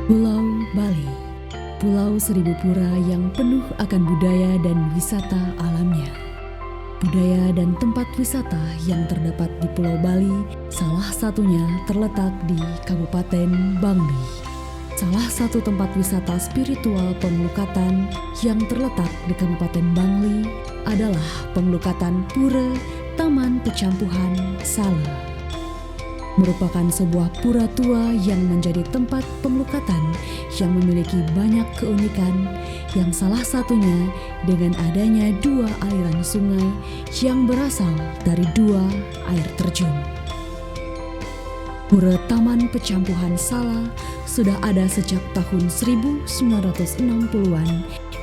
Pulau Bali, Pulau Seribu Pura yang penuh akan budaya dan wisata alamnya. Budaya dan tempat wisata yang terdapat di Pulau Bali, salah satunya terletak di Kabupaten Bangli. Salah satu tempat wisata spiritual pengelukatan yang terletak di Kabupaten Bangli adalah pengelukatan Pura Taman Pecampuhan Sala. Merupakan sebuah pura tua yang menjadi tempat pengelukatan yang memiliki banyak keunikan, yang salah satunya dengan adanya dua aliran sungai yang berasal dari dua air terjun. Pura Taman Pecampuhan Sala sudah ada sejak tahun 1960-an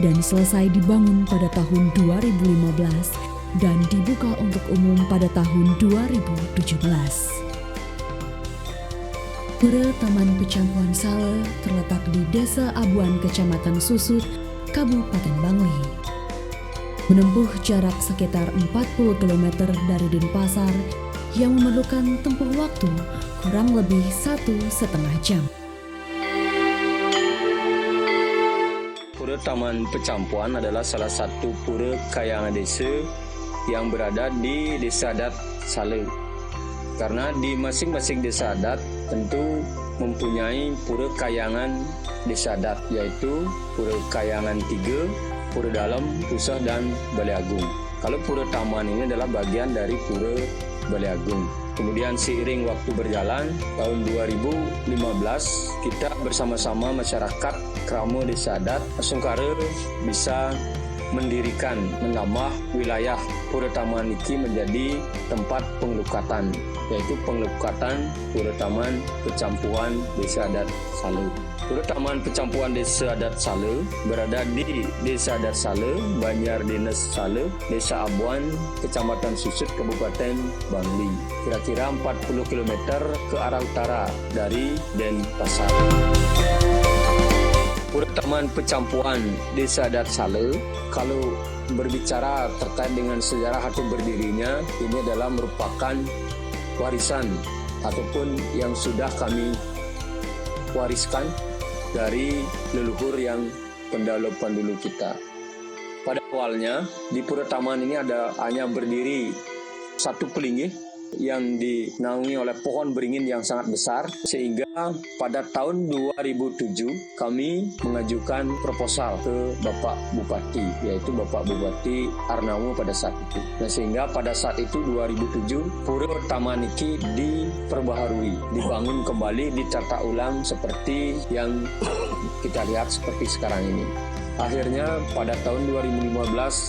dan selesai dibangun pada tahun 2015 dan dibuka untuk umum pada tahun 2017. Pura Taman Pecampuhan Sala terletak di Desa Abuan, Kecamatan Susut, Kabupaten Bangli. Menempuh jarak sekitar 40 km dari Denpasar yang memerlukan tempuh waktu kurang lebih 1,5 jam. Pura Taman Pecampuhan adalah salah satu pura kayangan desa yang berada di Desa Adat Sala. Karena di masing-masing desa adat tentu mempunyai pura kayangan desa adat, yaitu Pura Kayangan 3, Pura Dalam, Pusah, dan Balai Agung. Kalau Pura Taman ini adalah bagian dari Pura Balai Agung. Kemudian seiring waktu berjalan, tahun 2015 kita bersama-sama masyarakat Krama Desa Adat Sungkara bisa mendirikan, menambah wilayah Pura Taman ini menjadi tempat pengelukatan, yaitu pengelukatan Pura Taman Pecampuhan Desa Adat Sala. Pura Taman Pecampuhan Desa Adat Sala berada di Desa Adat Sala, Banjar Dinas Sala, Desa Abuan, Kecamatan Susut, Kabupaten Bangli. Kira-kira 40 km ke arah utara dari Denpasar. Pura Taman Pecampuhan Desa Adat Sala, kalau berbicara terkait dengan sejarah atau berdirinya, ini adalah merupakan warisan ataupun yang sudah kami wariskan dari leluhur yang pendahulu kita. Pada awalnya di Pura Taman ini hanya berdiri satu pelinggih yang dinaungi oleh pohon beringin yang sangat besar, sehingga pada tahun 2007 kami mengajukan proposal ke Bapak Bupati, yaitu Bapak Bupati Arnamo pada saat itu. Nah, sehingga pada saat itu 2007 Pura Taman ini diperbaharui, dibangun kembali, ditata ulang seperti yang kita lihat seperti sekarang ini. Akhirnya pada tahun 2015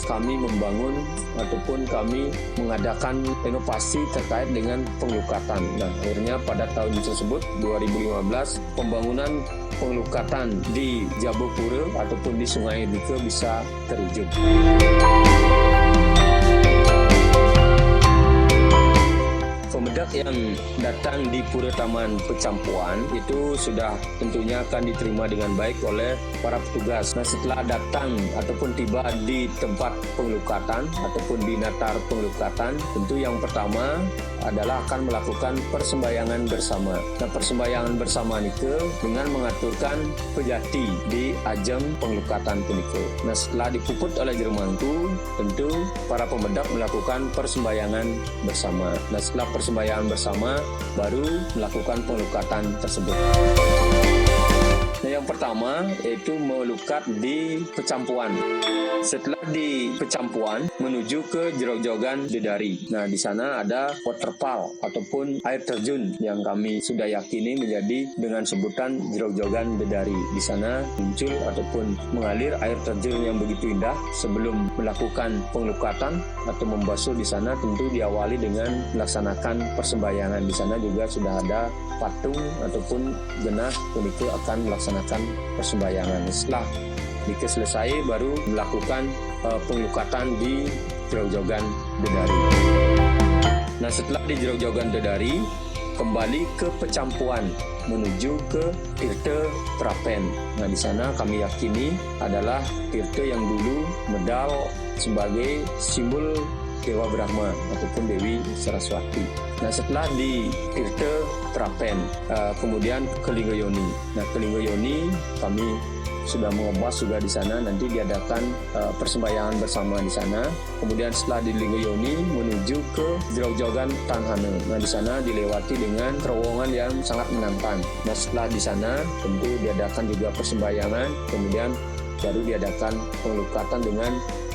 kami membangun ataupun kami mengadakan inovasi terkait dengan pengelukatan. Nah, akhirnya pada tahun tersebut 2015 pembangunan pengelukatan di Jabopura ataupun di Sungai Dike bisa terwujud. Pemudik yang datang di Pura Taman Pecampuhan itu sudah tentunya akan diterima dengan baik oleh para petugas. Nah, setelah datang ataupun tiba di tempat pengelukatan ataupun di natar pengelukatan, tentu yang pertama adalah akan melakukan persembahyangan bersama. Nah, persembahyangan bersama itu dengan mengaturkan pejati di ajeng pengelukatan punika. Nah, setelah dipuput oleh jermangku, tentu para pemedak melakukan persembahyangan bersama. Nah, setelah persembahyangan bersama baru melakukan pengelukatan tersebut. Nah, yang pertama yaitu melukat di Pecampuhan. Setelah di Pecampuhan menuju ke Jeraw-Jerawan Dedari. Nah, di sana ada waterfall ataupun air terjun yang kami sudah yakini menjadi dengan sebutan Jeraw-Jerawan Dedari. Di sana muncul ataupun mengalir air terjun yang begitu indah. Sebelum melakukan pengelukatan atau membasuh di sana tentu diawali dengan melaksanakan persembahyangan. Di sana juga sudah ada patung ataupun jenah untuk akan melaksanakan persembahyangan. Setelah jika selesai baru melakukan pengelukatan di Jeraw-Jerawan Dedari. Nah, setelah di Jeraw-Jerawan Dedari kembali ke Pecampuhan menuju ke Tirta Prapen. Nah, di sana kami yakini adalah tirta yang dulu medal sebagai simbol Dewa Brahma ataupun Dewi Saraswati. Nah, setelah di Tirta Prapen, kemudian ke Linggoyoni. Nah, ke Linggoyoni kami sudah mengebas juga di sana, nanti diadakan persembahyangan bersama di sana. Kemudian setelah di Linggoyoni menuju ke Jraujaugan Tanhane. Nah, di sana dilewati dengan terowongan yang sangat menantang. Nah, setelah di sana tentu diadakan juga persembahyangan, kemudian baru diadakan pengelukatan dengan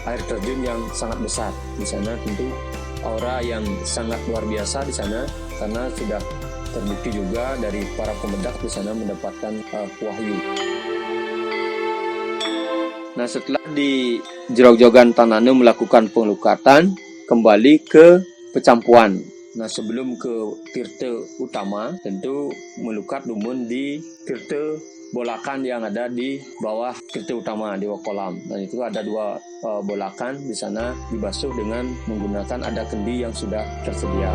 air terjun yang sangat besar. Di sana tentu aura yang sangat luar biasa di sana, karena sudah terbukti juga dari para pemedak di sana mendapatkan wahyu. Nah, setelah di Jraujaugan Tanhane melakukan pengelukatan, kembali ke Pecampuan. Nah, sebelum ke Tirta Utama, tentu melukat lumun di Tirta Bolakan yang ada di bawah Tirta Utama, Dewa Kolam. Nah, itu ada 2 bolakan di sana dibasuh dengan menggunakan ada kendi yang sudah tersedia.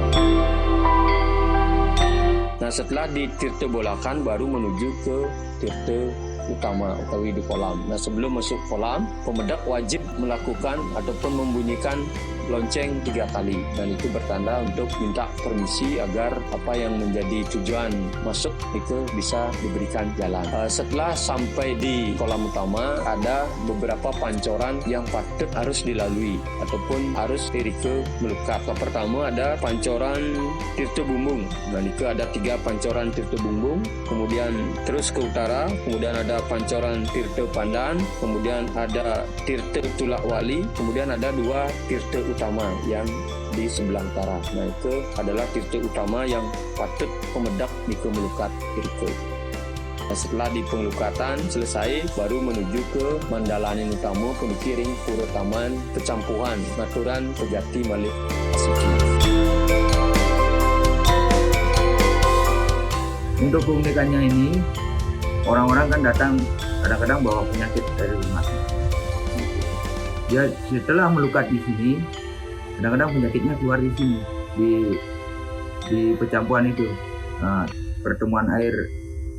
Nah, setelah di Tirta Bolakan baru menuju ke Tirta Utama utawi di kolam. Nah, sebelum masuk kolam, pemedak wajib melakukan ataupun membunyikan lonceng 3 kali, dan itu bertanda untuk minta permisi agar apa yang menjadi tujuan masuk itu bisa diberikan jalan. Setelah sampai di kolam utama, ada beberapa pancoran yang patut harus dilalui ataupun harus dirike melukat. Pertama ada pancoran Tirta Bumbung. Nah, itu ada 3 pancoran Tirta Bumbung, kemudian terus ke utara, kemudian ada pancoran Tirta Pandan, kemudian ada Tirta Tulak Wali, kemudian ada 2 tirta utama yang di sebelah utara. Nah, itu adalah tirta utama yang patut pemedak di melukat tirta. Nah, setelah di pengelukatan selesai, baru menuju ke Mandalaning Utama Pendikiring Pura Taman Pecampuhan Maturan Pejati Malik Asiki. Untuk keunikannya ini, orang-orang kan datang kadang-kadang bawa penyakit dari rumah. Dia setelah melukat di sini, kadang-kadang penyakitnya keluar di sini, di Pecampuan itu. Nah, pertemuan air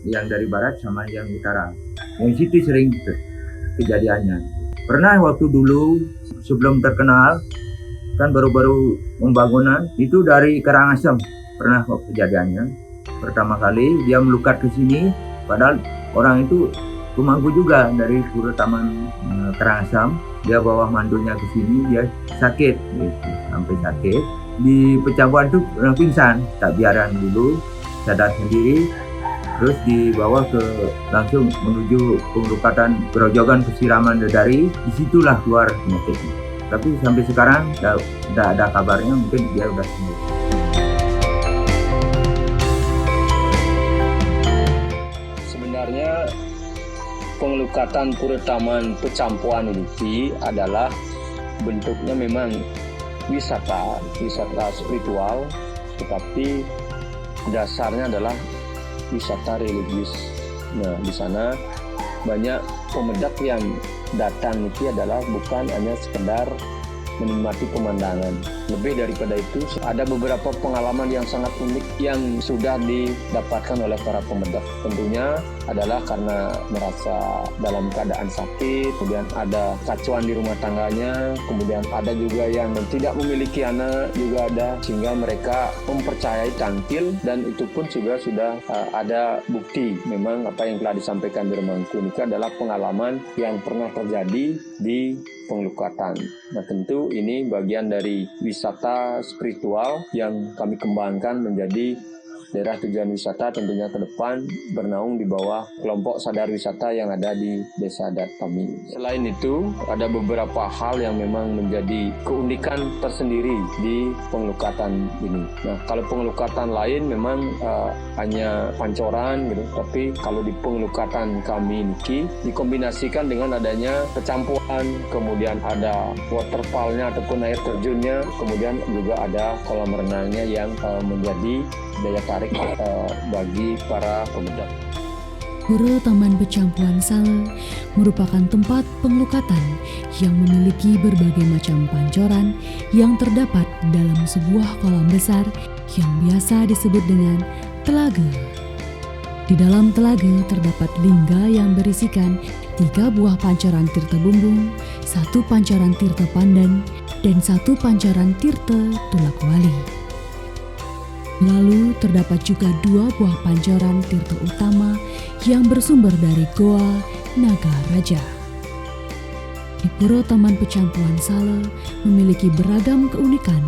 yang dari barat sama yang utara. Yang situ sering kejadiannya. Pernah waktu dulu sebelum terkenal, kan baru-baru pembangunan, itu dari Karangasem pernah kejadiannya. Pertama kali dia melukat ke sini, padahal orang itu pemangku juga dari Pura Taman Karangasem. Dia bawa mandunya ke sini, dia sakit, gitu. Sampai sakit. Di Pecampuan itu pernah pingsan, tak biaran dulu, sadar sendiri, terus dibawa ke langsung menuju pengelukatan Jraujaugan Pesiraman Dedari. Disitulah keluar penyakitnya. Tapi sampai sekarang tidak ada kabarnya, mungkin dia sudah sembuh. Sebenarnya pengelukatan Pura Taman Pecampuan ini adalah bentuknya memang wisata spiritual, tetapi dasarnya adalah wisata religius. Nah, di sana banyak pemedak yang datang itu adalah bukan hanya sekedar menikmati pemandangan. Lebih daripada itu, ada beberapa pengalaman yang sangat unik yang sudah didapatkan oleh para pemedak. Tentunya adalah karena merasa dalam keadaan sakit, kemudian ada kacauan di rumah tangganya, kemudian ada juga yang tidak memiliki anak juga ada, sehingga mereka mempercayai tangkil, dan itu pun juga sudah ada bukti memang apa yang telah disampaikan di Remangku ini adalah pengalaman yang pernah terjadi di pengelukatan. Nah, tentu ini bagian dari wisata spiritual yang kami kembangkan menjadi daerah tujuan wisata, tentunya ke depan bernaung di bawah kelompok sadar wisata yang ada di desa adat kami. Selain itu, ada beberapa hal yang memang menjadi keunikan tersendiri di pengelukatan ini. Nah, kalau pengelukatan lain memang hanya pancoran gitu, tapi kalau di pengelukatan kami ini dikombinasikan dengan adanya pecampuan, kemudian ada waterfallnya ataupun air terjunnya, kemudian juga ada kolam renangnya yang menjadi daya tarik bagi para pemedak. Pura Taman Pecampuan Sale merupakan tempat pengelukatan yang memiliki berbagai macam pancoran yang terdapat dalam sebuah kolam besar yang biasa disebut dengan telaga. Di dalam telaga terdapat lingga yang berisikan 3 buah pancoran tirta bumbung, 1 pancoran tirta pandan, dan 1 pancaran Tirta Tulakwali. Lalu terdapat juga 2 buah pancaran Tirta utama yang bersumber dari Goa Naga Raja. Di Pura Taman Pecampuan Sala memiliki beragam keunikan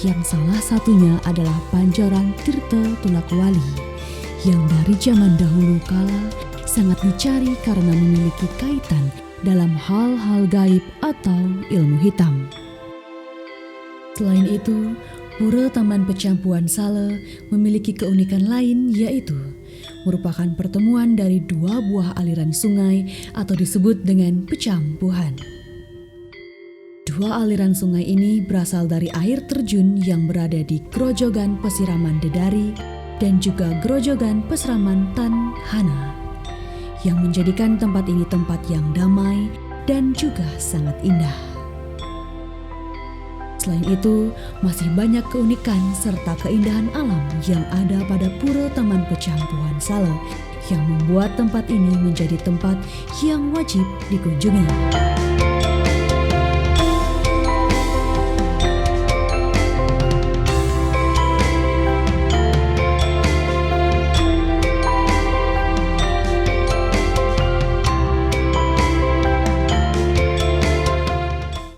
yang salah satunya adalah pancaran Tirta Tulakwali yang dari zaman dahulu kala sangat dicari karena memiliki kaitan dalam hal-hal gaib atau ilmu hitam. Selain itu, Pura Taman Pecampuan Sala memiliki keunikan lain, yaitu merupakan pertemuan dari 2 buah aliran sungai atau disebut dengan pecampuhan. 2 aliran sungai ini berasal dari air terjun yang berada di Grojogan Pesiraman Dedari dan juga Grojogan Pesiraman Tan Hana, yang menjadikan tempat ini tempat yang damai dan juga sangat indah. Selain itu, masih banyak keunikan serta keindahan alam yang ada pada Pura Taman Pecampuan Sala yang membuat tempat ini menjadi tempat yang wajib dikunjungi.